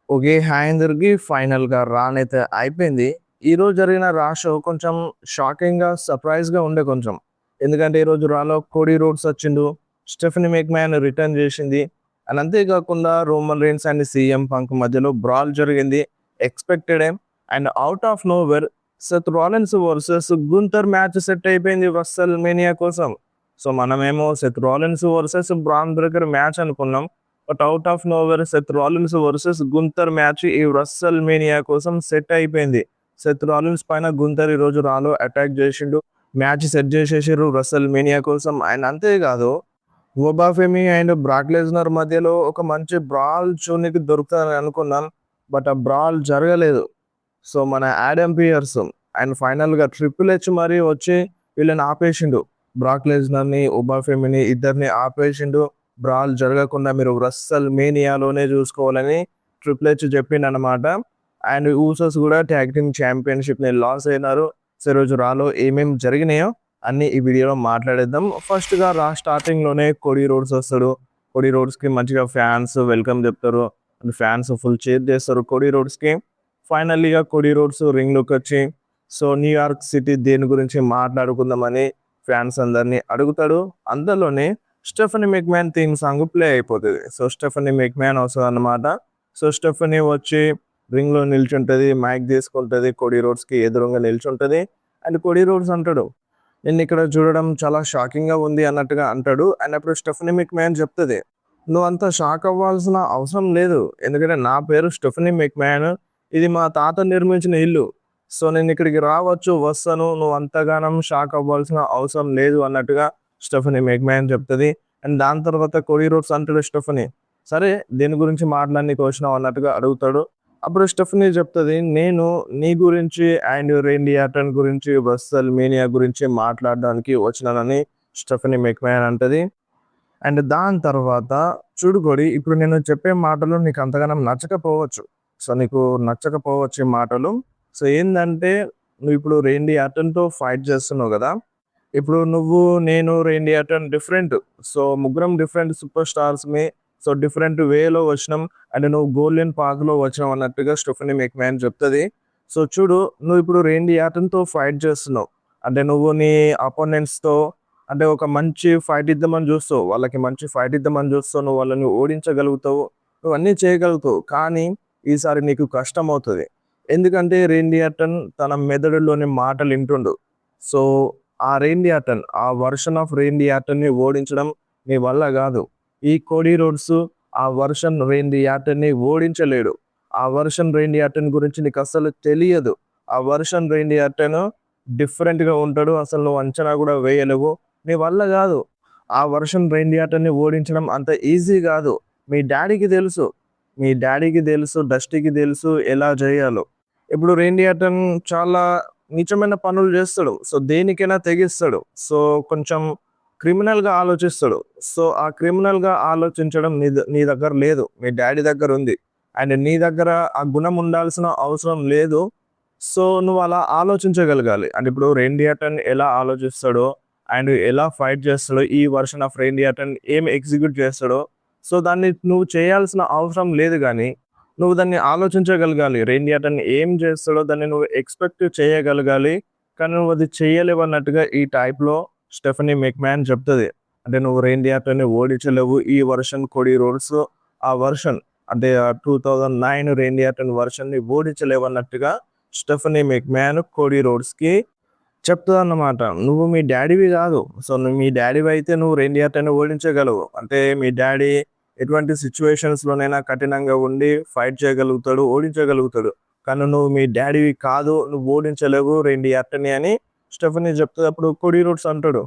Okay. Hi అందరికి. ఫైనల్‌గా రాన్ అయితే అయిపోయింది. ఈరోజు జరిగిన రా షో కొంచెం షాకింగ్‌గా, సర్ప్రైజ్‌గా ఉండే కొంచెం. ఎందుకంటే ఈరోజు రాలో కోడీ రోడ్స్ వచ్చిండు. స్టెఫనీ మెక్‌మ్యాన్ రిటర్న్ చేసింది. అండ్ అంతే కాకుండా Roman Reigns and CM Punk మధ్యలో బ్రాల్ జరిగింది. ఎక్స్‌పెక్టెడే. And out of nowhere Seth Rollins versus Gunther match set అయిపోయింది రస్సెల్ మేనియా కోసం. సో మనమేమో Seth Rollins versus Bron Breakker match అనుకున్నాం. But out of nowhere Seth Rollins versus Gunther match ఈ WrestleMania కోసం set అయిపోయింది. Seth Rollins పైన Gunther ఈరోజు రాలో అటాక్ చేసిండు. మ్యాచ్ సెట్ చేసేసారు రస్సెల్ మేనియా కోసం. అండ్ అంతేకాదు ఓబాఫెమి అండ్ బ్రాక్ లెస్నర్ మధ్యలో ఒక మంచి బ్రాల్ చూనికి దొరుకుతుందని అనుకున్నాను. బట్ ఆ బ్రాల్ జరగలేదు. సో మన యాడమ్ పియర్స్ అండ్ ఫైనల్‌గా ట్రిపుల్ హెచ్ మరి వచ్చి వీళ్ళని ఆపేసిండు. బ్రాక్ లెస్నర్‌ని, ఓబాఫెమిని ఇద్దరిని ఆపేసిండు. బ్రాల్ జరగకుండా మీరు రస్సెల్ మేనియాలోనే చూసుకోవాలని ట్రిపుల్ హెచ్ చెప్పిండనమాట. అండ్ ఊసోస్ కూడా ట్యాగ్ టీమ్ ఛాంపియన్‌షిప్‌ని లాస్ అయినారు. సో ఈరోజు రాలో ఏమేమి జరిగినాయో అన్నీ ఈ వీడియోలో మాట్లాడేద్దాం. ఫస్ట్‌గా రా స్టార్టింగ్‌లోనే కోడీ రోడ్స్ వస్తాడు. కోడీ రోడ్స్‌కి మంచిగా ఫ్యాన్స్ వెల్కమ్ చెప్తారు. అండ్ ఫ్యాన్స్ ఫుల్ చీర్ చేస్తారు Cody రోడ్స్‌కి. ఫైనల్లీగా Cody roads రింగ్‌లోకొచ్చి so New York city దేని గురించి మాట్లాడుకుందామని ఫ్యాన్స్ అందరిని అడుగుతాడు. అందులోనే Stephanie McMahon theme song play అయిపోతది. So Stephanie McMahon వస్తదన్నమాట. So Stephanie వచ్చి రింగ్‌లో నిల్చుంటది. మైక్ తీసుకుంటది. కోడీ రోడ్స్‌కి ఎదురుంగా నిల్చుంటది. అండ్ కోడీ రోడ్స్ అంటాడు, "నిన్నిక్కడ చూడడం చాలా షాకింగ్‌గా ఉంది" అన్నట్టుగా అంటాడు. అండ్ అప్పుడు స్టెఫనీ మెక్‌మ్యాన్ చెప్తది, "నువ్వంత షాక్ అవ్వాల్సిన అవసరం లేదు. ఎందుకంటే నా పేరు స్టెఫనీ మెక్‌మ్యాన్. ఇది మా తాత నిర్మించిన ఇల్లు. సో నేనిక్కడికి రావచ్చు, వస్తాను. నువ్వు అంతగానం షాక్ అవ్వాల్సిన అవసరం లేదు" అన్నట్టుగా స్టెఫనీ మెక్‌మ్యాన్ చెప్తది. అండ్ దాని తర్వాత కోడీ రోడ్స్ అంటాడు స్టెఫనీ, "సరే దేని గురించి మాట్లాడనీకి వచ్చినావు" అన్నట్టుగా అడుగుతాడు. అప్పుడు స్టెఫనీ చెప్తది, "నేను నీ గురించి అండ్ రేండీ ఆర్టన్ గురించి, రస్సెల్ మేనియా గురించి మాట్లాడడానికి వచ్చినానని" స్టెఫనీ మెక్‌మ్యాన్ అంటది. అండ్ దాని తర్వాత చూడు కోడి, ఇప్పుడు నేను చెప్పే మాటలు నీకు అంతగానం నచ్చకపోవచ్చు. సో నీకు నచ్చకపోవచ్చు ఈ మాటలు. సో ఏందంటే నువ్విప్పుడు రేండీ ఆర్టన్‌తో ఫైట్ చేస్తున్నావు గదా! ఇప్పుడు నువ్వు, నేను, రేండీ ఆర్టన్ డిఫరెంట్. సో ముగ్గురం డిఫరెంట్ సూపర్ స్టార్స్‌మి. సో డిఫరెంట్ వేలో వచ్చినాం. అండ్ నువ్వు గోల్డెన్ పాత్‌లో వచ్చినావు అన్నట్టుగా స్టెఫనీ మెక్‌మ్యాన్ చెప్తది. సో చూడు, నువ్విప్పుడు రేండీ ఆర్టన్‌తో ఫైట్ చేస్తున్నావు. అంటే నువ్వు నీ అపోనెంట్స్‌తో అంటే ఒక మంచి ఫైట్ ఇద్దామని చూస్తావు. వాళ్ళకి మంచి ఫైట్ ఇద్దామని చూస్తావు. నువ్వు వాళ్ళని ఓడించగలుగుతావు. నువ్వన్నీ చేయగలుగుతావు. కానీ ఈసారి నీకు కష్టమవుతది. ఎందుకంటే రేండీ ఆర్టన్ తన మెదడులోని మాటలు ఇంటుండు. సో ఆ రేండీ ఆర్టన్, ఆ వర్షన్ ఆఫ్ రేండీ ఆర్టన్‌ని ఓడించడం నీ వల్ల గాదు. ఈ కోడీ రోడ్స్ ఆ వర్షన్ రేండీ ఆర్టన్‌ని ఓడించలేడు. ఆ వర్షన్ రేండీ ఆర్టన్ గురించి నీకస్సలు తెలియదు. ఆ వర్షన్ రేండీ ఆర్టన్ డిఫరెంట్‌గా ఉంటాడు. అసలు నువ్వు అంచనా గూడా వేయలేవు. నీ వల్ల గాదు. ఆ వర్షన్ రేండీ ఆర్టన్‌ని ఓడించడం అంత ఈజీ గాదు. మీ డ్యాడీకి తెలుసు. మీ డ్యాడీకి తెలుసు, డస్టీకి తెలుసు ఎలా జేయాలో. ఇప్పుడు రేండీ ఆర్టన్ చాలా నీచమైన పనులు జేస్తాడు. సో దేనికైనా తెగిస్తాడు. సో కొంచెం క్రిమినల్‌గా ఆలోచిస్తాడు. సో ఆ క్రిమినల్‌గా ఆలోచించడం నీ దగ్గర లేదు. మీ డ్యాడీ దగ్గరుంది. అండ్ నీ దగ్గర ఆ గుణం ఉండాల్సిన అవసరం లేదు. సో నువ్వలా ఆలోచించగలగాలి. అంటే ఇప్పుడు రేండీ ఆర్టన్ ఎలా ఆలోచిస్తాడో అండ్ ఎలా ఫైట్ చేస్తాడో, ఈ వర్షన్ ఆఫ్ రేండీ ఆర్టన్ ఏం ఎగ్జిక్యూట్ చేస్తాడో, సో దాన్ని నువ్వు చేయాల్సిన అవసరం లేదు గానీ, నువ్వు దాన్ని ఆలోచించగలగాలి. రేండీ ఆర్టన్ ఏం చేస్తాడో దాన్ని నువ్వు ఎక్స్‌పెక్ట్ చేయగలగాలి. కానీ నువ్వు అది చేయలేవన్నట్టుగా ఈ టైప్‌లో స్టెఫనీ మెక్‌మ్యాన్ చెప్తది. అంటే నువ్వు రేండీ ఆర్టన్‌ని ఓడించలేవు. ఈ వర్షన్ కోడీ రోడ్స్ ఆ వర్షన్ అంటే 2009 రేండీ ఆర్టన్ వర్షన్‌ని ఓడించలేవన్నట్టుగా స్టెఫనీ మెక్‌మ్యాన్ కోడీ రోడ్స్‌కి చెప్తదన్నమాట. "నువ్వు మీ డ్యాడీవి గాదు. సో నువ్వు మీ డ్యాడీవయితే నువ్వు రేండీ ఆర్టన్‌ని ఓడించగలవు. అంటే మీ డ్యాడీ ఎటువంటి సిట్యుయేషన్స్‌లోనైనా కఠినంగా ఉండి ఫైట్ చేయగలుగుతాడు, ఓడించగలుగుతాడు. కానీ నువ్వు మీ డ్యాడీవి కాదు. నువ్వు ఓడించలేవు రేండీ ఆర్టన్‌ని" అని స్టెఫనీ చెప్తది. అప్పుడు కోడీ రోడ్స్ అంటాడు,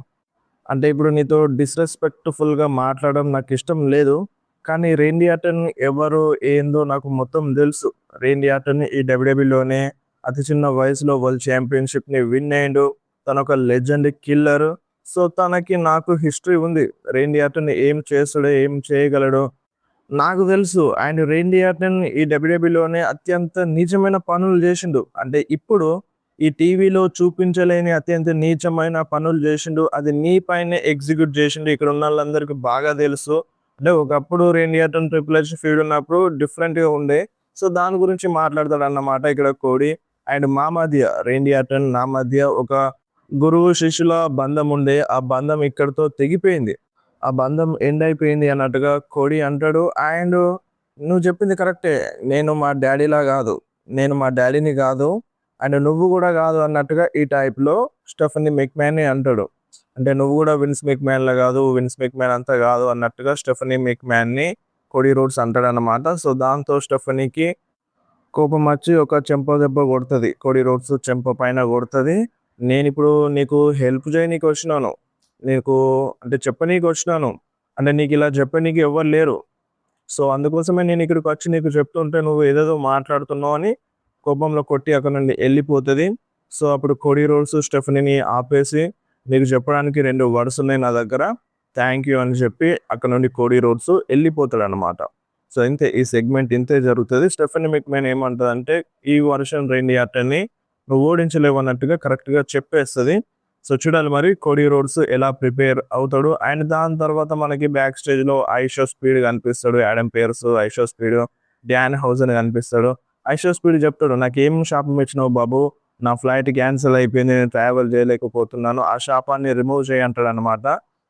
"అంటే ఇప్పుడు నీతో డిస్‌రెస్పెక్ట్‌ఫుల్‌గా మాట్లాడడం నాకిష్టం లేదు. కానీ రేండీ ఆర్టన్ ఎవరు, ఏందో నాకు మొత్తం తెలుసు. రేండీ ఆర్టన్ ఈ డబ్ల్యూడబ్ల్యూలోనే అతి చిన్న వయసులో వరల్డ్ ఛాంపియన్‌షిప్‌ని విన్ అయ్యిండు. తనొక లెజెండ్ కిల్లర్. సో తనకి నాకు హిస్టరీ ఉంది. రేండీ ఆర్టన్ ఏం చేస్తాడో, ఏం చేయగలడో నాకు తెలుసు. అండ్ రేండీ ఆర్టన్ ఈ డబ్ల్యూడబ్ల్యూలోనే అత్యంత నీచమైన పనులు జేషిండు. అంటే ఇప్పుడు ఈ టీవీలో చూపించలేని అత్యంత నీచమైన పనులు జేషిండు. అది నీ పైనే ఎగ్జిక్యూట్ జేషిండు. ఇక్కడున్నోళ్ళందరికి బాగా తెలుసు. అంటే ఒకప్పుడు రేండీ ఆర్టన్, ట్రిపుల్ హెచ్ ఫీడ్ ఉన్నప్పుడు డిఫరెంట్‌గా ఉండే. సో దాని గురించి మాట్లాడతాడన్నమాట ఇక్కడ కోడి. అండ్ మా మధ్య రేండి ఆర్టన్ నా మధ్య ఒక గురువు శిష్యుల బంధం ఉండే. ఆ బంధం ఇక్కడితో తెగిపోయింది. ఆ బంధం ఎండ్ అయిపోయింది అన్నట్టుగా కోడి అంటాడు. అండ్ నువ్వు చెప్పింది కరెక్టే. నేను మా డ్యాడీలా గాదు. నేను మా డ్యాడీని గాదు. అండ్ నువ్వు గూడా గాదు అన్నట్టుగా ఈ టైప్‌లో స్టెఫనీ మెక్‌మ్యాన్‌ని అంటాడు. అంటే నువ్వు గూడా విన్స్ మెక్‌మ్యాన్‌లా గాదు. విన్స్ మెక్‌మ్యాన్ అంతా గాదు అన్నట్టుగా స్టెఫనీ మెక్‌మ్యాన్‌ని కోడీ రోడ్స్ అంటాడన్నమాట. సో దాంతో స్టెఫనీకి కోపమొచ్చి ఒక చెంప దెబ్బ కొడతది. కోడీ రోడ్స్ చెంప పైన కొడతది. నేనిప్పుడు నీకు హెల్ప్ చేయనీకొచ్చినాను. నీకు అంటే చెప్పనీకొచ్చినాను. అంటే నీకిలా చెప్పనీకి ఎవ్వరు లేరు. సో అందుకోసమే నేనిక్కడికొచ్చి నీకు చెప్తుంటే నువ్వు ఏదేదో మాట్లాడుతున్నావు అని కోపంలో కొట్టి అక్కడి నుండి ఎళ్ళిపోతది. సో అప్పుడు కోడీ రోడ్స్ స్టెఫనీని ఆపేసి, నీకు చెప్పడానికి 2 వర్డ్స్ ఉన్నాయి నా దగ్గర. థాంక్ యూ అని చెప్పి అక్కడ నుండి కోడీ రోడ్స్ ఎళ్ళిపోతాడనమాట. సో ఇంతే ఈ సెగ్మెంట్ ఇంతే జరుగుతది. స్టెఫనీ మెక్‌మ్యాన్ ఏమంటదంటే, ఈ వర్షన్ రేండి ఆర్టన్‌ని నువ్వు ఓడించలేవు అన్నట్టుగా కరెక్ట్‌గా చెప్పేస్తది. సో చూడాలి మరి కోడీ రోడ్స్ ఎలా ప్రిపేర్ అవుతాడు. అండ్ దాని తర్వాత మనకి బ్యాక్ స్టేజ్‌లో ఐషో స్పీడ్ కనిపిస్తాడు. Adam Pearce, IShowSpeed, Dan Hausen కనిపిస్తాడు. ఐషో స్పీడ్ చెప్తాడు, నాకేం శాపం ఇచ్చినావు బాబు? నా ఫ్లైట్ క్యాన్సిల్ అయిపోయింది. నేను ట్రావెల్ చేయలేకపోతున్నాను. ఆ శాపాన్ని రిమూవ్ చేయి అంటాడనమాట.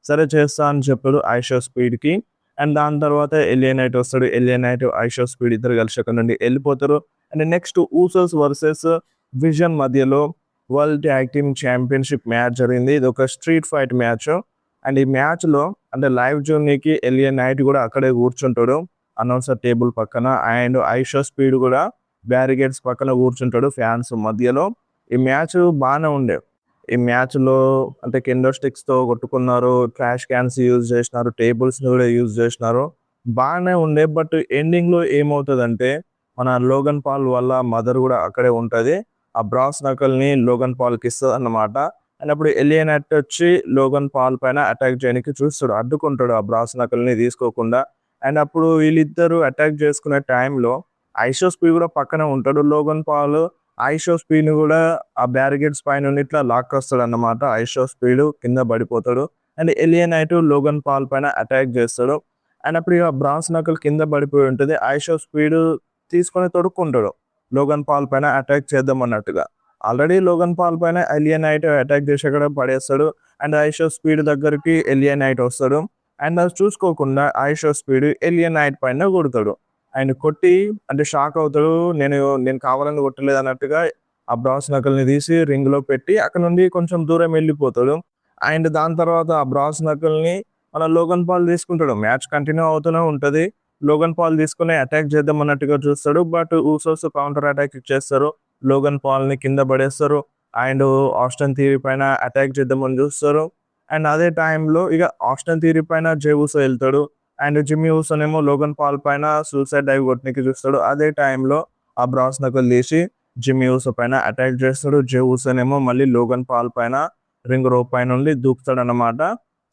సరే చేస్తా అని చెప్పాడు ఐషో స్పీడ్‌కి. అండ్ దాని తర్వాత ఎలియనైట్ వస్తాడు. ఎలియనైట్, ఐషో స్పీడ్ ఇద్దరు కలిసి అక్కడ నుండి వెళ్ళిపోతారు. And next Usos versus Vision మధ్యలో world tag team championship match జరిగింది. ఇది ఒక స్ట్రీట్ ఫైట్ మ్యాచ్. అండ్ ఈ మ్యాచ్‌లో అంటే లైవ్ జర్నీకి ఎలియనైట్ కూడా అక్కడే కూర్చుంటాడు అనౌన్సర్ టేబుల్ పక్కన. అండ్ ఐషో స్పీడ్ కూడా బ్యారికేడ్స్ పక్కన కూర్చుంటాడు ఫ్యాన్స్ మధ్యలో. ఈ మ్యాచ్ బానే ఉండే. ఈ మ్యాచ్‌లో అంటే కెండో స్టిక్స్‌తో కొట్టుకున్నారు. ట్రాష్ క్యాన్స్ యూజ్ చేసినారు. టేబుల్స్‌ని కూడా యూజ్ చేసినారు. బానే ఉండే. బట్ ఎండింగ్‌లో ఏమవుతదంటే, మన లోగన్ పాల్ వాళ్ళ మదర్ కూడా అక్కడే ఉంటది. ఆ బ్రాస్ నకల్‌ని లోగన్ పాల్‌కి ఇస్తదన్నమాట. అండ్ అప్పుడు ఎలియనైట్ వచ్చి లోగన్ పాల్ పైన అటాక్ చేయడానికి చూస్తాడు. అడ్డుకుంటాడు ఆ బ్రాస్ నకల్‌ని తీసుకోకుండా. అండ్ అప్పుడు వీళ్ళిద్దరూ అటాక్ చేసుకునే టైంలో ఐషో స్పీడ్ కూడా పక్కనే ఉంటాడు. లోగన్ పాల్ ఐషో స్పీడ్‌ని కూడా ఆ బ్యారికేడ్స్ పైనుండి ఇట్లా లాక్కొస్తాడన్నమాట. ఐషో స్పీడ్ కింద పడిపోతాడు. అండ్ ఎలియనైట్ లోగన్ పాల్ పైన అటాక్ చేస్తాడు. అండ్ అప్పుడు ఇక బ్రాస్ నకల్ కింద పడిపోయి ఉంటది. ఐషో స్పీడ్ తీసుకొని తొడుక్కుంటాడు లోగన్ పాల్ పైన అటాక్ చేద్దాం అన్నట్టుగా. ఆల్రెడీ లోగన్ పాల్ పైన ఎలియనైట్ అటాక్ చేసి అక్కడ పడేస్తాడు. అండ్ ఐషో స్పీడ్ దగ్గరికి ఎలియనైట్ వస్తాడు. అండ్ అది చూసుకోకుండా ఐషో స్పీడ్ ఎలియనైట్ పైన కొడతాడు. ఆయన కొట్టి అంటే షాక్ అవుతాడు. నేను నేను కావాలని కొట్టలేదు అన్నట్టుగా ఆ బ్రాస్ నకల్‌ని తీసి రింగ్‌లో పెట్టి అక్కడ నుండి కొంచెం దూరం వెళ్ళిపోతాడు. అండ్ దాని తర్వాత ఆ బ్రాస్ నకల్‌ని మన లోగన్ పాల్ తీసుకుంటాడు. మ్యాచ్ కంటిన్యూ అవుతూనే ఉంటది. లోగన్ పాల్ తీసుకొని అటాక్ చేద్దాం అన్నట్టుగా చూస్తాడు. బట్ ఊసోస్ కౌంటర్ అటాక్ ఇచ్చేస్తారు. లోగన్ పాల్‌ని కింద పడేస్తారు. అండ్ ఆస్టన్ థియరీ పైన అటాక్ చేద్దామని చూస్తారు. అండ్ అదే టైంలో ఇక ఆస్టన్ థియరీ పైన జే ఊసో వెళ్తాడు. అండ్ జిమ్మీ ఊసోనేమో లోగన్ పాల్ పైన సూసైడ్ డైవ్ కొట్టనీకి చూస్తాడు. అదే టైంలో ఆ బ్రాస్ నకల్ తీసి జిమ్మీ ఊసో పైన అటాక్ చేస్తాడు. జే ఊసోనేమో మళ్ళీ లోగన్ పాల్ పైన రింగ్ రోప్ పై నుండి దూకుతాడన్నమాట.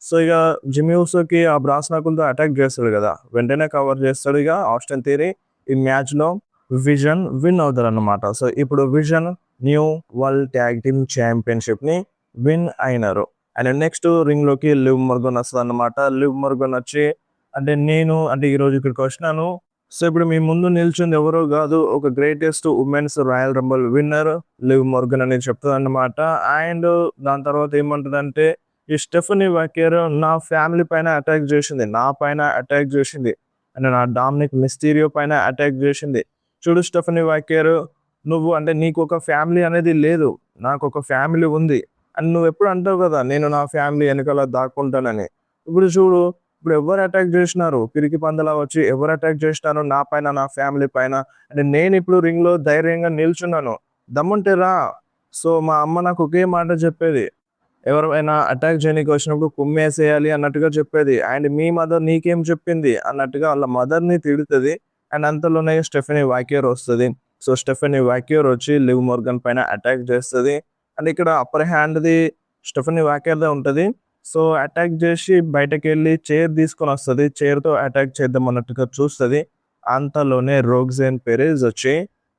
సో ఇక జిమ్మీ ఊసోకి ఆ బ్రాస్ నకల్‌తో అటాక్ చేస్తాడు కదా! వెంటనే కవర్ చేస్తాడు ఇక ఆస్టన్ థియరీ. ఈ మ్యాచ్‌లో విజన్ విన్ అవుతారన్నమాట. సో ఇప్పుడు Vision new world tag team ఛాంపియన్‌షిప్‌ని విన్ అయినారు. అండ్ నెక్స్ట్ రింగ్‌లోకి లివ్ మొర్గన్ వస్తదన్నమాట. లివ్ మొర్గన్ వచ్చి అంటే నేను అంటే ఈరోజు ఇక్కడికొచ్చినాను. సో ఇప్పుడు మీ ముందు నిల్చుంది ఎవరో గాదు. ఒక greatest women's royal rumble winner Liv Morgan అని చెప్తదన్నమాట. అండ్ దాని తర్వాత ఏమంటదంటే, ఈ స్టెఫనీ వాకేర్ నా ఫ్యామిలీ పైన అటాక్ చేసింది. నా పైన అటాక్ చేసింది. అండ్ నా డామినిక్ మిస్టీరియో పైన అటాక్ చేసింది. చూడు స్టెఫనీ వాకేర్, నువ్వు అంటే నీకొక ఫ్యామిలీ అనేది లేదు. నాకొక ఫ్యామిలీ ఉంది. అండ్ నువ్వెప్పుడు అంటావు కదా, నేను నా ఫ్యామిలీ ఎనకాల దాక్కుంటానని. ఇప్పుడు చూడు, ఇప్పుడు ఎవరు అటాక్ చేసినారు? పిరికి పందలా వచ్చి ఎవరు అటాక్ చేసినారు నా పైన, నా ఫ్యామిలీ పైన? అంటే నేనిప్పుడు రింగ్‌లో ధైర్యంగా నిల్చున్నాను. దమ్ముంటే రా. సో మా అమ్మ నాకు ఒకే మాట చెప్పేది. ఎవరైనా అటాక్ చేయనీకి వచ్చినప్పుడు కుమ్మేసేయాలి అన్నట్టుగా చెప్పేది. అండ్ మీ మదర్ నీకేం చెప్పింది అన్నట్టుగా వాళ్ళ మదర్‌ని తిడుతది. అండ్ అంతలోనే స్టెఫనీ వాకేర్ వస్తది. సో స్టెఫనీ వాకేర్ వచ్చి లివ్ మొర్గన్ పైన అటాక్ చేస్తది. అండ్ ఇక్కడ అప్పర్ హ్యాండ్‌ది స్టెఫనీ వాకేర్‌దే ఉంటది. సో అటాక్ చేసి బయటకెళ్ళి చైర్ తీసుకొనొస్తది. చైర్‌తో అటాక్ చేద్దాం అన్నట్టుగా చూస్తది. అంతలోనే రోగ్జేన్ పెరెజ్ వచ్చి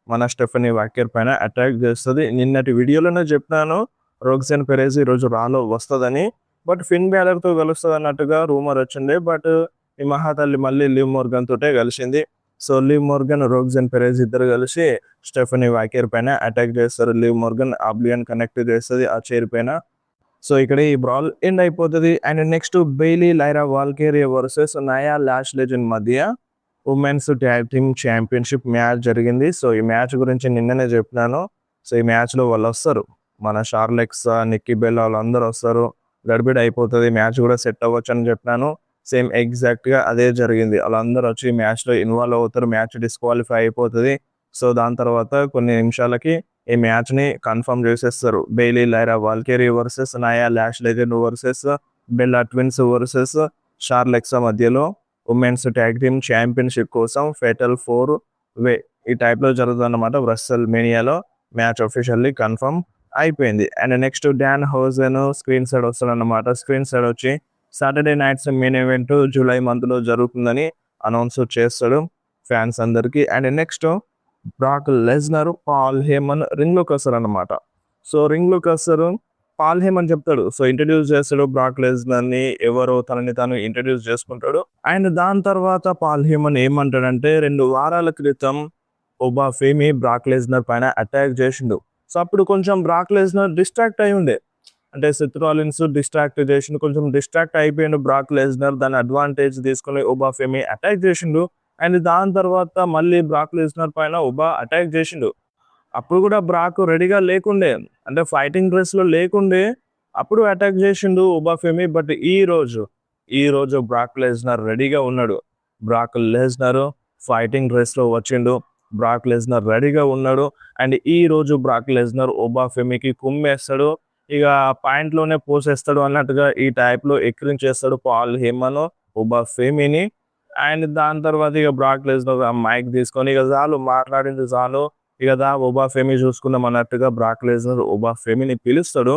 మన స్టెఫనీ వాకేర్ పైన అటాక్ చేస్తది. నిన్నటి వీడియోలోనే చెప్పినాను రోగ్జేన్ పెరెజ్ ఈరోజు రాలో వస్తదని. బట్ ఫిన్ బ్యాలర్‌తో కలుస్తదన్నట్టుగా రూమర్ వచ్చింది. బట్ ఈ మహాతల్లి మళ్ళీ లివ్ మొర్గన్ తోటే కలిసింది. సో లివ్ మోర్గన్, రోగ్జన్ పెరెజ్ ఇద్దరు కలిసి స్టెఫనీ వాకేర్ పైన అటాక్ చేస్తారు. లివ్ మోర్గన్ ఆబ్లియన్ కనెక్ట్ చేస్తుంది ఆ చైర్ పైన. సో ఇక్కడ ఈ బ్రాల్ ఎండ్ అయిపోతుంది. And next Bayley Lyra Valkyria versus Nia Lash Legend మధ్య women's tag team championship match జరిగింది. సో ఈ మ్యాచ్ గురించి నిన్ననే చెప్పినాను. సో ఈ మ్యాచ్లో వాళ్ళు వస్తారు, మన షార్లెక్స్, నిక్కీ బెల్ వాళ్ళందరూ వస్తారు. గడిబిడి అయిపోతుంది, మ్యాచ్ కూడా సెట్ అవ్వచ్చు అని చెప్పినాను. సేమ్ ఎగ్జాక్ట్గా అదే జరిగింది. వాళ్ళందరూ వచ్చి మ్యాచ్లో ఇన్వాల్వ్ అవుతారు, మ్యాచ్ డిస్క్వాలిఫై అయిపోతుంది. సో దాని తర్వాత కొన్ని నిమిషాలకి ఈ మ్యాచ్ని కన్ఫర్మ్ చేసేస్తారు. Bayley Lyra Valkyria versus Nia Lash Legend versus Bella Twins versus Charlexa మధ్యలో ఉమెన్స్ ట్యాగ్ టీమ్ ఛాంపియన్షిప్ కోసం ఫెటల్ 4 వే ఈ టైప్లో జరుగుతుంది అన్నమాట. రస్సెల్ మేనియాలో మ్యాచ్ అఫీషియల్లీ కన్ఫర్మ్ అయిపోయింది. And next Dan Hausen screen side వస్తాడన్నమాట. స్క్రీన్ సైడ్ వచ్చి Saturday Night's Main Event July మంత్లో జరుగుతుందని అనౌన్స్ చేస్తాడు ఫ్యాన్స్ అందరికీ. And next Brock Lesnar, Paul Heyman రింగ్లోకి వస్తారు అన్నమాట. సో రింగ్లోకి వస్తారు, పాల్ హేమన్ చెప్తాడు, సో ఇంట్రడ్యూస్ చేస్తాడు బ్రాక్ లెస్నర్ని, ఎవరో తనని తాను ఇంట్రడ్యూస్ చేసుకుంటాడు. అండ్ దాని తర్వాత పాల్ హేమన్ ఏమంటాడంటే 2 వారాల క్రితం ఒబా ఫేమి బ్రాక్ లెస్నర్ పైన అటాక్ చేసిండు. సో అప్పుడు కొంచెం బ్రాక్ లెస్నర్ డిస్ట్రాక్ట్ అయి ఉండే, అంటే సెత్ రాలిన్స్ డిస్ట్రాక్ట్ చేసిండు, కొంచెం డిస్ట్రాక్ట్ అయిపోయిండు బ్రాక్ లెస్నర్. దాని అడ్వాంటేజ్ తీసుకుని ఒబా ఫేమి అటాక్ చేసిండు. అండ్ దాని తర్వాత మళ్ళీ బ్రాక్ లెస్నర్ పైన ఒబా అటాక్ చేసిండు. అప్పుడు కూడా బ్రాక్ రెడీగా లేకుండే, అంటే ఫైటింగ్ డ్రెస్లో లేకుండే, అప్పుడు అటాక్ చేసిండు ఒబా ఫేమి. బట్ ఈ రోజు బ్రాక్ లెస్నర్ రెడీగా ఉన్నాడు. బ్రాక్ లెస్నర్ ఫైటింగ్ డ్రెస్లో వచ్చిండు, బ్రాక్ లెస్నర్ రెడీగా ఉన్నాడు. అండ్ ఈ రోజు బ్రాక్ లెస్నర్ ఒబా ఫెమికి కుమ్మేస్తాడు, ఇక పాయింట్లోనే పోసేస్తాడు అన్నట్టుగా ఈ టైప్లో ఎక్కిరించేస్తాడు పాల్ హేమన్ ఒబా ఫెమిని. అండ్ దాని తర్వాత ఇక బ్రాక్ లెస్నర్ ఆ మైక్ తీసుకొని ఇక చాలు మాట్లాడింది చాలు, ఇక దా ఒబా ఫెమి చూసుకుందాం అన్నట్టుగా బ్రాక్ లెస్నర్ ఒబా ఫెమిని పిలుస్తాడు.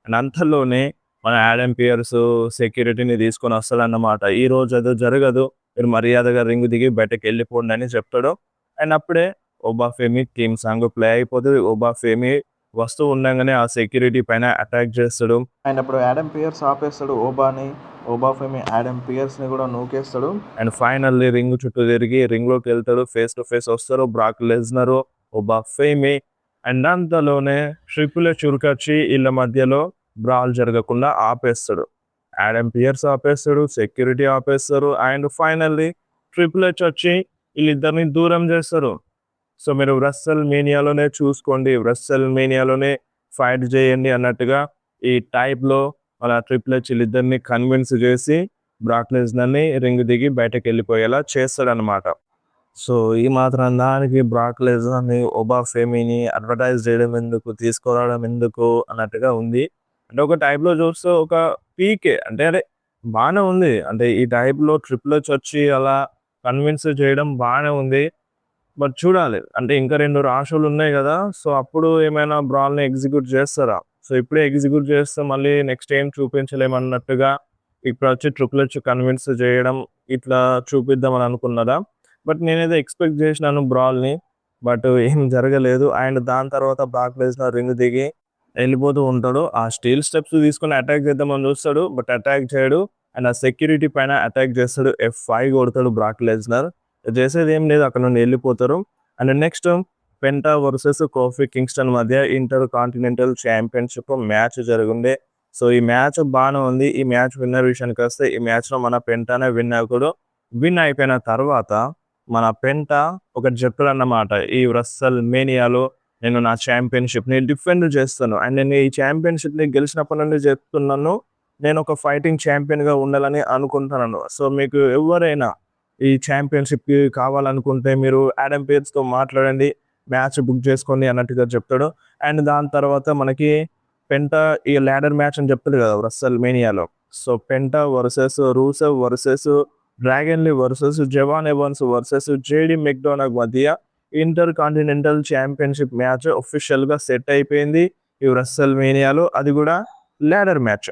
అండ్ అంతలోనే మన యాడమ్ పియర్స్ సెక్యూరిటీని తీసుకొని వస్తాడన్నమాట. ఈ రోజు అది జరగదు, మీరు మర్యాదగా రింగ్ దిగి బయటకు వెళ్ళిపోండి అని చెప్తాడు. అండ్ అప్పుడే ఒబా ఫెమి థీమ్ సాంగ్ ప్లే అయిపోతుంది. ఒబా ఫెమి వస్తూ ఉండగానే ఆ సెక్యూరిటీ పైన అటాక్ చేస్తాడు. అండ్ అప్పుడు యాడమ్ పియర్స్ ఆపేస్తాడు ఓబాని. ఒబా ఫెమి యాడమ్ పియర్స్ని కూడా నూకేస్తాడు. అండ్ ఫైనల్లీ రింగ్ చుట్టూ తిరిగి రింగ్లోకి వెళ్తాడు, ఫేస్ టు ఫేస్ వస్తారు బ్రాక్ లెస్నర్ ఒబా ఫెమి. అండ్ అంతలోనే ట్రిపుల్ హెచ్ ఉరికొచ్చి వీళ్ళ మధ్యలో బ్రాల్ జరగకుండా ఆపేస్తాడు. యాడమ్ పియర్స్ ఆపేస్తాడు, సెక్యూరిటీ ఆపేస్తారు. అండ్ ఫైనల్లీ ట్రిపుల్ హెచ్ వచ్చి వీళ్ళిద్దరిని దూరం చేస్తారు. సో మీరు రస్సెల్ మేనియాలోనే చూసుకోండి, రస్సెల్ మేనియాలోనే ఫైట్ చేయండి అన్నట్టుగా ఈ టైప్లో అలా ట్రిపుల్ హెచ్ వీళ్ళిద్దరిని కన్విన్స్ చేసి బ్రాక్ లెస్నర్ని రింగ్ దిగి బయటకు వెళ్ళిపోయేలా చేస్తాడనమాట. సో ఈ మాత్రం దానికి బ్రాక్ లెస్నర్ని ఒబా ఫెమిని అడ్వర్టైజ్ చేయడం ఎందుకు, తీసుకురావడం ఎందుకు అన్నట్టుగా ఉంది. అంటే ఒక టైప్లో చూస్తే ఒక పీకే, అంటే అదే బాగానే ఉంది. అంటే ఈ టైప్లో ట్రిపుల్ హెచ్ వచ్చి అలా కన్విన్స్ చేయడం బాగానే ఉంది. బట్ చూడాలి, అంటే ఇంకా 2 రాష్ట్రాలు ఉన్నాయి కదా, సో అప్పుడు ఏమైనా బ్రాల్ని ఎగ్జిక్యూట్ చేస్తారా? సో ఇప్పుడే ఎగ్జిక్యూట్ చేస్తే మళ్ళీ నెక్స్ట్ ఏం చూపించలేమన్నట్టుగా ఇప్పుడు వచ్చి ట్రిపుల్ హెచ్ కన్విన్స్ చేయడం ఇట్లా చూపిద్దామని అనుకున్నారా? బట్ నేనైతే ఎక్స్పెక్ట్ చేసినాను బ్రాల్ని, బట్ ఏం జరగలేదు. అండ్ దాని తర్వాత బ్రాక్ లెస్నర్ రింగ్ దిగి వెళ్ళిపోతూ ఉంటాడు. ఆ స్టీల్ స్టెప్స్ తీసుకుని అటాక్ చేద్దామని చూస్తాడు, బట్ అటాక్ చేయడు. అండ్ ఆ సెక్యూరిటీ పైన అటాక్ చేస్తాడు, F5 కొడతాడు బ్రాక్ లెస్నర్. చేసేది ఏం లేదు, అక్కడ నుండి వెళ్ళిపోతారు. And next Penta versus Kofi Kingston మధ్య ఇంటర్ కాంటినెంటల్ ఛాంపియన్షిప్ మ్యాచ్ జరిగింది. సో ఈ మ్యాచ్ బాగానే ఉంది. ఈ మ్యాచ్ విన్నర్ విషయానికి వస్తే ఈ మ్యాచ్లో మన పెంటానే విన్ అయిపోయిన తర్వాత మన పెంటా ఒకటి చెప్పాడు అన్నమాట, ఈ రస్సెల్ మేనియాలో నేను నా ఛాంపియన్షిప్ని డిఫెండ్ చేస్తాను. అండ్ నేను ఈ ఛాంపియన్షిప్ని గెలిచినప్పటి నుండి చెప్తున్నాను, నేను ఒక ఫైటింగ్ ఛాంపియన్గా ఉండాలని అనుకుంటున్నాను. సో మీకు ఎవరైనా ఈ ఛాంపియన్షిప్కి కావాలనుకుంటే మీరు యాడమ్ పియర్స్తో మాట్లాడండి, మ్యాచ్ బుక్ చేసుకోండి అన్నట్టుగా చెప్తాడు. అండ్ దాని తర్వాత మనకి పెంటా ఈ ల్యాడర్ మ్యాచ్ అని చెప్తాడు కదా రస్సెల్ మేనియాలో. So Penta versus Rusev versus Dragon Lee versus Jevon Evans versus JD McDonagh మధ్య ఇంటర్ కాంటినెంటల్ ఛాంపియన్షిప్ మ్యాచ్ అఫీషియల్గా సెట్ అయిపోయింది ఈ రస్సెల్ మేనియాలో, అది కూడా ladder match.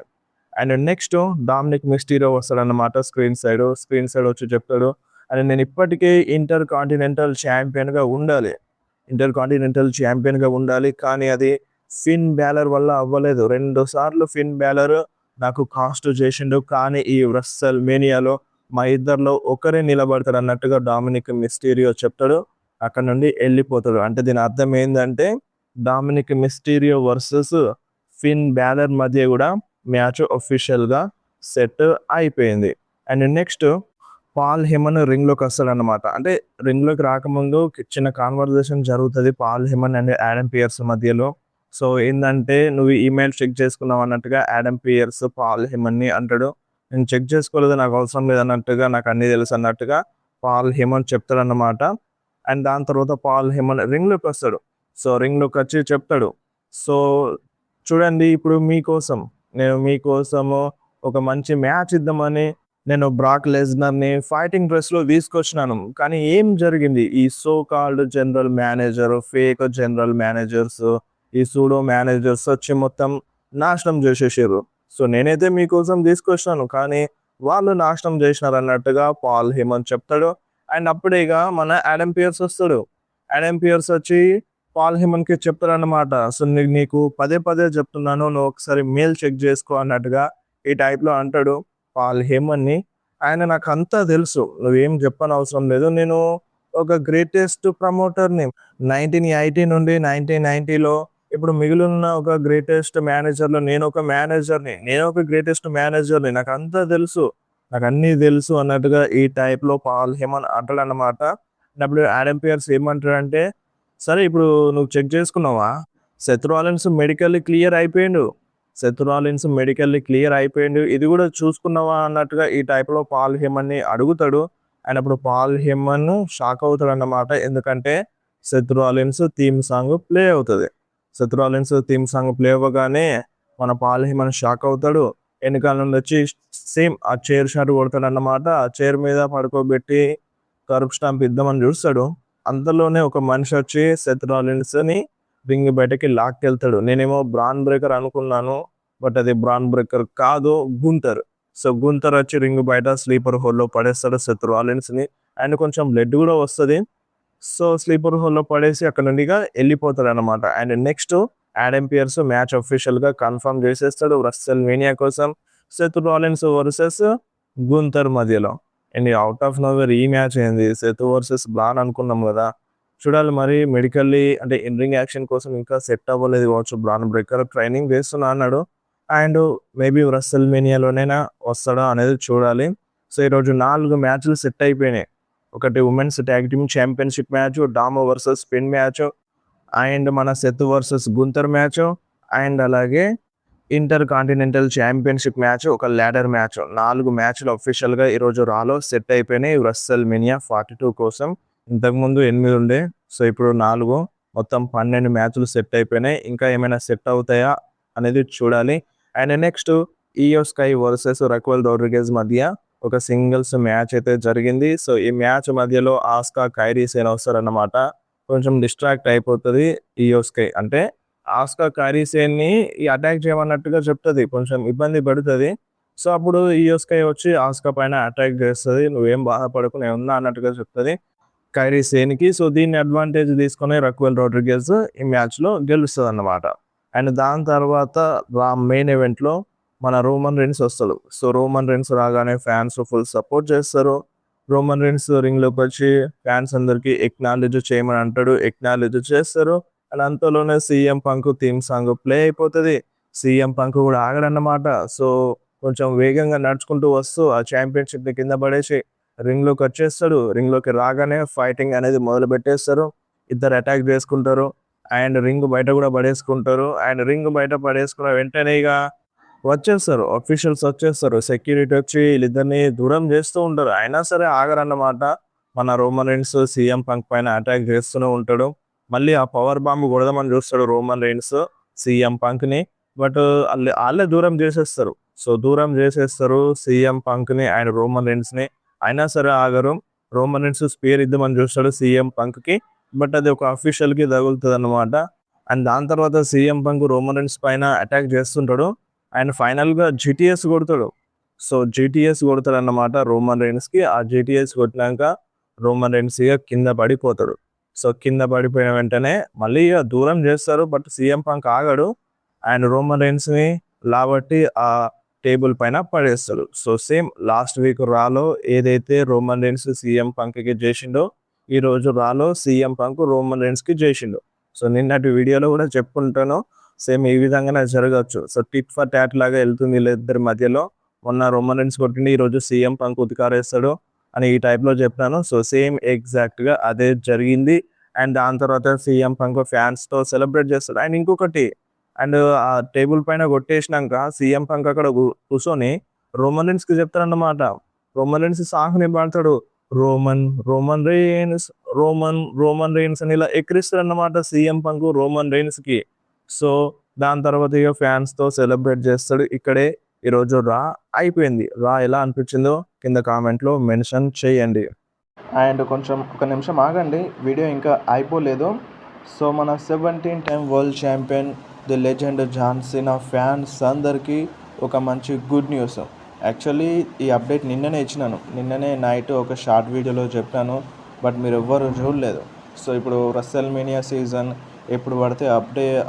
And next Dominik Mysterio వస్తాడన్నమాట స్క్రీన్ సైడ్ వచ్చి చెప్తాడు, అండ్ నేను ఇప్పటికే ఇంటర్ కాంటినెంటల్ ఛాంపియన్గా ఉండాలి, కానీ అది ఫిన్ బ్యాలర్ వల్ల అవ్వలేదు. 2 సార్లు ఫిన్ బ్యాలర్ నాకు కాస్ట్ చేసిండు, కానీ ఈ రస్సెల్ మేనియాలో మా ఇద్దరిలో ఒకరే నిలబడతారు అన్నట్టుగా డామినిక్ మిస్టీరియో చెప్తాడు. అక్కడ నుండి వెళ్ళిపోతాడు. అంటే దీని అర్థం ఏంటంటే Dominik Mysterio versus Finn Balor మధ్య కూడా మ్యాచ్ అఫీషియల్గా సెట్ అయిపోయింది. అండ్ నెక్స్ట్ పాల్ హెమన్ రింగ్లోకి వస్తాడనమాట. అంటే రింగ్లోకి రాకముందు చిన్న కాన్వర్జేషన్ జరుగుతుంది Paul Heyman and Adam Pearce మధ్యలో. సో ఏంటంటే నువ్వు ఈమెయిల్ చెక్ చేసుకున్నావు అన్నట్టుగా యాడమ్ పియర్స్ పాల్ హెమన్ని అంటాడు. నేను చెక్ చేసుకోలేదు, నాకు అవసరం లేదన్నట్టుగా, నాకు అన్నీ తెలుసు అన్నట్టుగా పాల్ హెమన్ చెప్తాడన్నమాట. అండ్ దాని తర్వాత పాల్ హెమన్ రింగ్లోకి వస్తాడు. సో రింగ్లోకి వచ్చి చెప్తాడు, సో చూడండి ఇప్పుడు నేను మీకోసము ఒక మంచి మ్యాచ్ ఇద్దామని నేను బ్రాక్ లెస్నర్ని ఫైటింగ్ డ్రెస్లో తీసుకొచ్చినాను. కానీ ఏం జరిగింది, ఈ so called general manager, fake general managers, ఈ సూడో మేనేజర్స్ వచ్చి మొత్తం నాశనం చేసేసారు. సో నేనైతే మీకోసం తీసుకొచ్చినాను కానీ వాళ్ళు నాశనం చేసినారు అన్నట్టుగా పాల్ హెమన్ చెప్తాడు. అండ్ అప్పుడేగా మన యాడమ్ పియర్స్ వస్తాడు. యాడమ్ పియర్స్ వచ్చి పాల్ హెమన్కి చెప్తాడు అన్నమాట, సో నీకు పదే పదే చెప్తున్నాను, నువ్వు ఒకసారి మెయిల్ చెక్ చేసుకో అన్నట్టుగా ఈ టైప్లో అంటాడు పాల్ హెమన్ని. ఆయన నాకు అంతా తెలుసు, నువ్వేం చెప్పని అవసరం లేదు, నేను ఒక గ్రేటెస్ట్ ప్రమోటర్ని 1980 నుండి 1990లో ఇప్పుడు మిగిలిన ఒక గ్రేటెస్ట్ మేనేజర్లో నేను ఒక గ్రేటెస్ట్ మేనేజర్ని, నాకు అంతా తెలుసు, నాకు అన్నీ తెలుసు అన్నట్టుగా ఈ టైప్లో పాల్ హెమన్ అంటాడు అన్నమాట. అప్పుడు యాడమ్ పియర్స్ ఏమంటాడంటే, సరే ఇప్పుడు నువ్వు చెక్ చేసుకున్నావా, సెత్ రాలిన్స్ మెడికల్లీ క్లియర్ అయిపోయిండు, ఇది కూడా చూసుకున్నావా అన్నట్టుగా ఈ టైప్లో పాల్ హెమన్ని అడుగుతాడు. అండ్ అప్పుడు పాల్ హెమన్ షాక్ అవుతాడు అన్నమాట, ఎందుకంటే Seth Rollins theme song play అవుతుంది. Seth Rollins theme song play అవ్వగానే మన పాల్ హెమన్ షాక్ అవుతాడు. వెనకాల నుండి వచ్చి సేమ్ ఆ చైర్ షాట్ కొడతాడు అన్నమాట. ఆ చైర్ మీద పడుకోబెట్టి కర్బ్ స్టాంప్ ఇద్దామని చూస్తాడు. అంతలోనే ఒక మనిషి వచ్చి సెత్ రాలిన్స్ని రింగ్ బయటకి లాక్కెళ్తాడు. నేనేమో బ్రాన్ బ్రేకర్ అనుకున్నాను, బట్ అది బ్రాన్ బ్రేకర్ కాదు, గుంతర్. సో గుంతర్ వచ్చి రింగ్ బయట స్లీపర్ హోల్లో పడేస్తాడు సెత్ రాలిన్స్ని. అండ్ కొంచెం బ్లడ్ కూడా వస్తుంది. సో స్లీపర్ హోల్లో పడేసి అక్కడ నుండి వెళ్ళిపోతాడు అనమాట. And next Adam Pierce match అఫీషియల్గా కన్ఫర్మ్ చేసేస్తాడు రస్సెల్ మేనియా కోసం సెత్ రాలిన్స్ వర్సెస్ గుంతర్ మధ్యలో. అండ్ అవుట్ ఆఫ్ నోవేర్ ఈ మ్యాచ్ ఏంది, సెత్ వర్సెస్ బ్రాన్ అనుకున్నాం కదా, చూడాలి మరి మెడికల్లీ అంటే ఇన్ రింగ్ యాక్షన్ కోసం ఇంకా సెట్ అవ్వలేదు కావచ్చు. బ్రాన్ బ్రేకర్ ట్రైనింగ్ చేస్తున్నా అన్నాడు. అండ్ మేబీ రస్సెల్ మేనియాలోనైనా వస్తాడా అనేది చూడాలి. సో ఈరోజు 4 మ్యాచ్లు సెట్ అయిపోయినాయి. ఒకటి women's tag team championship match, డామో వర్సెస్ స్పిన్ మ్యాచ్, అండ్ మన Seth versus Gunther match, and అలాగే ఇంటర్ కాంటినెంటల్ ఛాంపియన్షిప్ మ్యాచ్, ఒక ల్యాడర్ మ్యాచ్. 4 మ్యాచ్లు అఫీషియల్గా ఈరోజు రాలో సెట్ అయిపోయినాయి రస్సెల్ మేనియా 42 కోసం. ఇంతకుముందు 8 ఉండే, సో ఇప్పుడు 4, మొత్తం 12 మ్యాచ్లు సెట్ అయిపోయినాయి. ఇంకా ఏమైనా సెట్ అవుతాయా అనేది చూడాలి. And next Iyo Sky versus Raquel Rodriguez మధ్య ఒక సింగిల్స్ మ్యాచ్ అయితే జరిగింది. సో ఈ మ్యాచ్ మధ్యలో ఆస్కా కైరీ సేన్ వస్తారన్నమాట. కొంచెం డిస్ట్రాక్ట్ అయిపోతుంది ఇయో స్కై, అంటే ఆస్కా కైరీ సేన్ని ఈ అటాక్ చేయమన్నట్టుగా చెప్తుంది, కొంచెం ఇబ్బంది పడుతుంది. సో అప్పుడు ఇయో స్కై వచ్చి ఆస్కా పైన అటాక్ చేస్తుంది, నువ్వేం బాధపడకు నేను ఉన్నా అన్నట్టుగా చెప్తుంది కైరీ సేన్కి. సో దీన్ని అడ్వాంటేజ్ తీసుకొని రక్వెల్ రోడ్రిగేజ్ ఈ మ్యాచ్లో గెలుస్తుంది అన్నమాట. అండ్ దాని తర్వాత మెయిన్ ఈవెంట్లో మన రోమన్ రెయిన్స్ వస్తాడు. సో రోమన్ రెయిన్స్ రాగానే ఫ్యాన్స్ ఫుల్ సపోర్ట్ చేస్తారు. రోమన్ రెయిన్స్ రింగ్లోకి వచ్చి ఫ్యాన్స్ అందరికీ ఎక్నాలెడ్జ్ చేయమని అంటాడు, ఎక్నాలెడ్జ్ చేస్తారు. అండ్ అంతలోనే CM punk theme song play అయిపోతుంది. సీఎం పంక్ కూడా ఆగడన్నమాట. సో కొంచెం వేగంగా నడుచుకుంటూ వస్తూ ఆ ఛాంపియన్షిప్ని కింద పడేసి రింగ్లోకి వచ్చేస్తాడు. రింగ్లోకి రాగానే ఫైటింగ్ అనేది మొదలు పెట్టేస్తారు. ఇద్దరు అటాక్ చేసుకుంటారు అండ్ రింగ్ బయట కూడా పడేసుకుంటారు. అండ్ రింగ్ బయట పడేసుకున్న వెంటనే ఇక వచ్చేస్తారు, అఫీషియల్స్ వచ్చేస్తారు, సెక్యూరిటీ వచ్చి వీళ్ళిద్దరిని దూరం చేస్తూ ఉంటారు. అయినా సరే ఆగరన్నమాట. మన రోమన్ రెయిన్స్ సీఎం పంక్ పైన అటాక్ చేస్తూనే ఉంటాడు. మళ్ళీ ఆ పవర్ బాంబ్ కొడదామని చూస్తాడు రోమన్ రెయిన్స్ సీఎం పంక్ని, బట్ వాళ్ళే దూరం చేసేస్తారు. సో దూరం చేసేస్తారు సీఎం పంక్ని అండ్ రోమన్ రెయిన్స్ని. అయినా సరే ఆగరు. రోమన్ రెయిన్స్ స్పేర్ ఇద్దామని చూస్తాడు సీఎం పంక్కి, బట్ అది ఒక అఫీషియల్కి తగులుతుంది అన్నమాట. అండ్ దాని తర్వాత సీఎం పంక్ రోమన్ రెయిన్స్ పైన అటాక్ చేస్తుంటాడు అండ్ ఫైనల్గా జిటిఎస్ కొడతాడు. సో జిటిఎస్ కొడతాడు అన్నమాట రోమన్ రెయిన్స్కి. ఆ జిటిఎస్ కొట్టినాక రోమన్ రెయిన్స్ ఇక కింద పడిపోతాడు. సో కింద పడిపోయిన వెంటనే మళ్ళీ ఇక దూరం చేస్తారు, బట్ సీఎం పంక్ ఆగాడు అండ్ రోమన్ రెయిన్స్ని లాబట్టి ఆ టేబుల్ పైన పడేస్తాడు. సో సేమ్ లాస్ట్ వీక్ రాలో ఏదైతే రోమన్ రీన్స్ సీఎం పంక్కి చేసిండో ఈరోజు రాలో సీఎం పంక్ రోమన్ రీన్స్కి చేసిండు. సో నిన్నటి వీడియోలో కూడా చెప్పుకుంటాను సేమ్ ఈ విధంగానే జరగచ్చు. సో టిట్ ఫర్ టాట్ లాగా వెళ్తుంది వీళ్ళిద్దరి మధ్యలో. మొన్న రోమన్ రీన్స్ కొట్టిండి, ఈరోజు సీఎం పంక్ ఉతికారేస్తాడు అని ఈ టైప్లో చెప్పాను. సో సేమ్ ఎగ్జాక్ట్గా అదే జరిగింది. అండ్ దాని తర్వాత సీఎం పంక్ ఫ్యాన్స్తో సెలబ్రేట్ చేస్తాడు. అండ్ ఇంకొకటి అండ్ ఆ టేబుల్ పైన కొట్టేసినాక సీఎం పంక్ అక్కడ కూర్చొని రోమన్ రీన్స్కి చెప్తాడన్నమాట. రోమన్ రీన్స్ సాంగ్ని పాడతాడు, Roman Roman Reigns Roman Reigns అని ఇలా ఎక్కిరిస్తాడు అన్నమాట సీఎం పంక్ రోమన్ రీన్స్కి. సో దాని తర్వాత ఇక ఫ్యాన్స్తో సెలబ్రేట్ చేస్తాడు. ఇక్కడే ఈరోజు రా అయిపోయింది. రా ఎలా అనిపించిందో కింద కామెంట్లో మెన్షన్ చేయండి. అండ్ కొంచెం ఒక నిమిషం ఆగండి, వీడియో ఇంకా అయిపోలేదు. సో మన 17 time world champion the legend John Cena fans అందరికీ ఒక మంచి గుడ్ న్యూస్. యాక్చువల్లీ ఈ అప్డేట్ నిన్ననే ఇచ్చినాను, నిన్ననే నైట్ ఒక షార్ట్ వీడియోలో చెప్పాను, బట్ మీరు ఎవ్వరు చూడలేదు. సో ఇప్పుడు రెస్ల్మేనియా సీజన్ ఎప్పుడు పడితే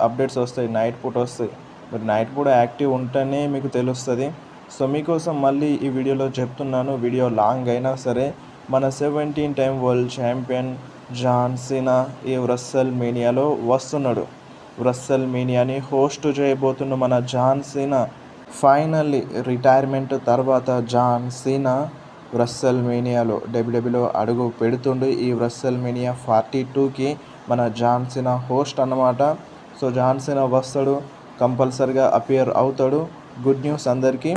అప్డేట్స్ వస్తాయి, నైట్ పూట వస్తాయి. మీరు నైట్ పూట యాక్టివ్ ఉంటేనే మీకు తెలుస్తుంది. సో మీకోసం మళ్ళీ ఈ వీడియోలో చెప్తున్నాను, వీడియో లాంగ్ అయినా సరే. మన 17 time world champion John Cena ఈ రెస్ల్మేనియాలో వస్తున్నాడు. రెస్ల్మేనియాని హోస్ట్ చేయబోతున్న మన జాన్ సీనా ఫైనల్లీ రిటైర్మెంట్ తర్వాత జాన్ సీనా రెస్ల్మేనియాలో డబ్ల్యూడబ్ల్యూలో అడుగు పెడుతుండు. ఈ రెస్ల్మేనియా 42కి మన జాన్ సీనా హోస్ట్ అన్నమాట. సో జాన్ సీనా వస్తాడు, కంపల్సరిగా అపియర్ అవుతాడు. గుడ్ న్యూస్ అందరికీ.